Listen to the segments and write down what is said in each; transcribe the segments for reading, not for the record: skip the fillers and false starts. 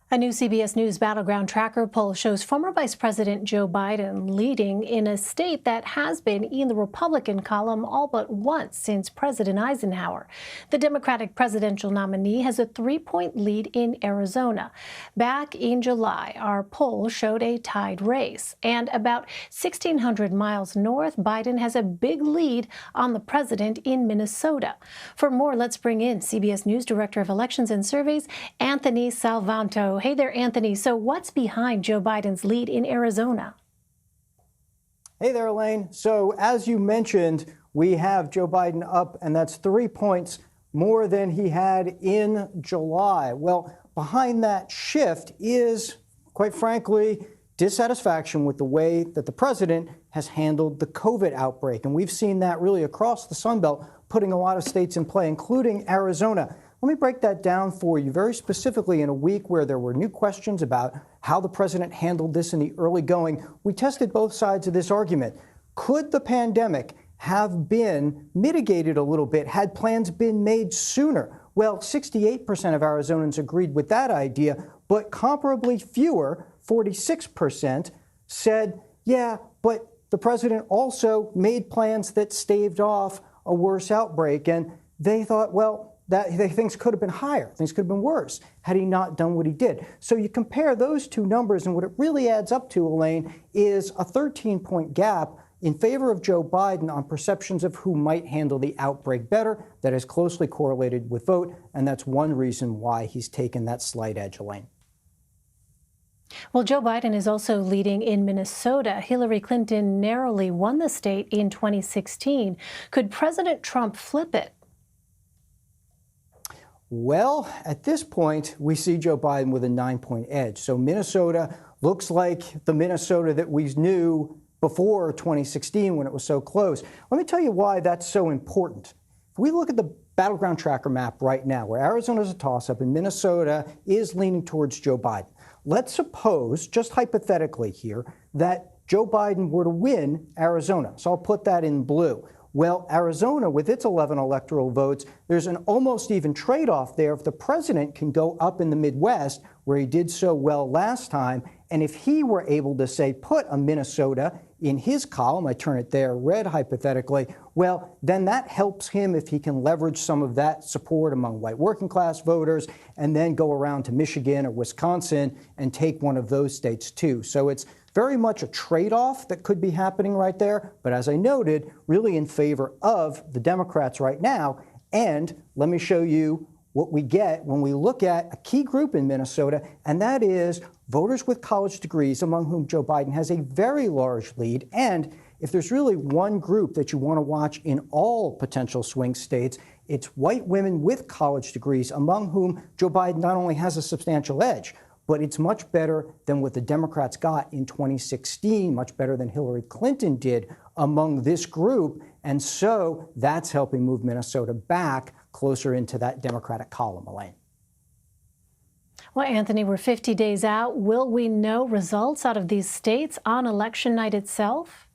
A new CBS News Battleground Tracker poll shows former Vice President Joe Biden leading in a state that has been in the Republican column all but once since President Eisenhower. The Democratic presidential nominee has a 3-point lead in Arizona. Back in July, our poll showed a tied race. And about 1,600 miles north, Biden has a big lead on the president in Minnesota. For more, let's bring in CBS News Director of Elections and Surveys, Anthony Salvanto. Hey there, Anthony. So what's behind Joe Biden's lead in Arizona? Hey there, Elaine. So as you mentioned, we have Joe Biden up, and that's 3 points more than he had in July. Well, behind that shift is, quite frankly, dissatisfaction with the way that the president has handled the COVID outbreak. And we've seen that really across the Sun Belt, putting a lot of states in play, including Arizona. Let me break that down for you very specifically. In a week where there were new questions about how the president handled this in the early going, we tested both sides of this argument. Could the pandemic have been mitigated a little bit had plans been made sooner? Well, 68% of Arizonans agreed with that idea, but comparably fewer, 46%, said, yeah, but the president also made plans that staved off a worse outbreak. And they thought, well, things could have been higher, things could have been worse had he not done what he did. So you compare those two numbers, and what it really adds up to, Elaine, is a 13-point gap in favor of Joe Biden on perceptions of who might handle the outbreak better. That is closely correlated with vote, and that's one reason why he's taken that slight edge, Elaine. Well, Joe Biden is also leading in Minnesota. Hillary Clinton narrowly won the state in 2016. Could President Trump flip it? Well, at this point, we see Joe Biden with a 9-point edge. So Minnesota looks like the Minnesota that we knew before 2016 when it was so close. Let me tell you why that's so important. If we look at the Battleground Tracker map right now, where Arizona's a toss-up and Minnesota is leaning towards Joe Biden, let's suppose, just hypothetically here, that Joe Biden were to win Arizona. So I'll put that in blue. Well, Arizona, with its 11 electoral votes, there's an almost even trade-off there if the president can go up in the Midwest, where he did so well last time, and if he were able to, say, put a Minnesota in his column, I turn it there red hypothetically, well, then that helps him if he can leverage some of that support among white working class voters and then go around to Michigan or Wisconsin and take one of those states too. So it's very much a trade-off that could be happening right there, but as I noted, really in favor of the Democrats right now. And let me show you what we get when we look at a key group in Minnesota, and that is voters with college degrees, among whom Joe Biden has a very large lead. And if there's really one group that you want to watch in all potential swing states, it's white women with college degrees, among whom Joe Biden not only has a substantial edge, but it's much better than what the Democrats got in 2016, much better than Hillary Clinton did among this group. And so that's helping move Minnesota back closer into that Democratic column, Elaine. Well, Anthony, we're 50 days out. Will we know results out of these states on election night itself?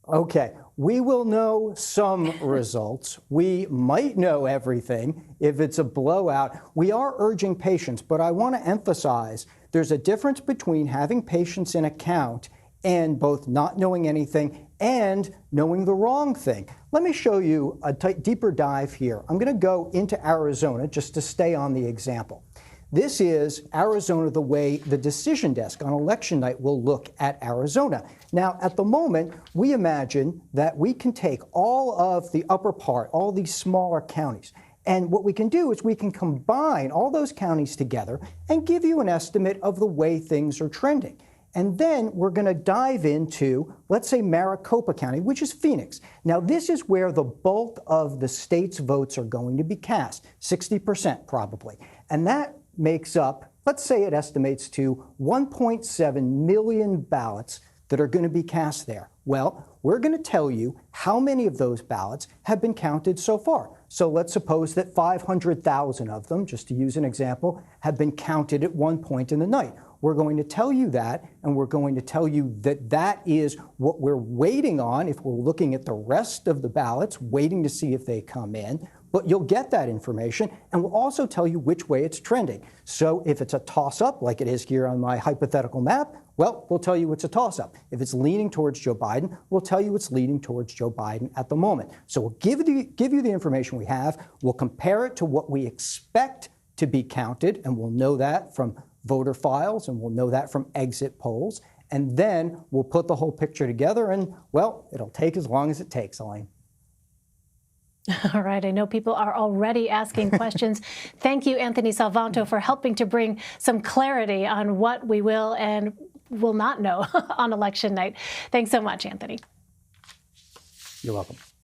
Okay, we will know some results. We might know everything if it's a blowout. We are urging patience, but I want to emphasize there's a difference between having patience in account and both not knowing anything and knowing the wrong thing. Let me show you a deeper dive here. I'm going to go into Arizona just to stay on the example. This is Arizona the way the decision desk on election night will look at Arizona. Now, at the moment, we imagine that we can take all of the upper part, all these smaller counties, and what we can do is we can combine all those counties together and give you an estimate of the way things are trending. And then we're going to dive into, let's say, Maricopa County, which is Phoenix. Now, this is where the bulk of the state's votes are going to be cast, 60% probably. And that makes up, let's say it estimates to 1.7 million ballots that are going to be cast there. Well, we're going to tell you how many of those ballots have been counted so far. So let's suppose that 500,000 of them, just to use an example, have been counted at one point in the night. We're going to tell you that, and we're going to tell you that that is what we're waiting on if we're looking at the rest of the ballots, waiting to see if they come in. but you'll get that information, and we'll also tell you which way it's trending. So if it's a toss-up, like it is here on my hypothetical map, well, we'll tell you it's a toss-up. If it's leaning towards Joe Biden, we'll tell you it's leaning towards Joe Biden at the moment. So we'll give you the information we have. We'll compare it to what we expect to be counted, and we'll know that from voter files, and we'll know that from exit polls. And then we'll put the whole picture together, and, well, it'll take as long as it takes, Elaine. All right. I know people are already asking questions. Thank you, Anthony Salvanto, for helping to bring some clarity on what we will and will not know on election night. Thanks so much, Anthony. You're welcome.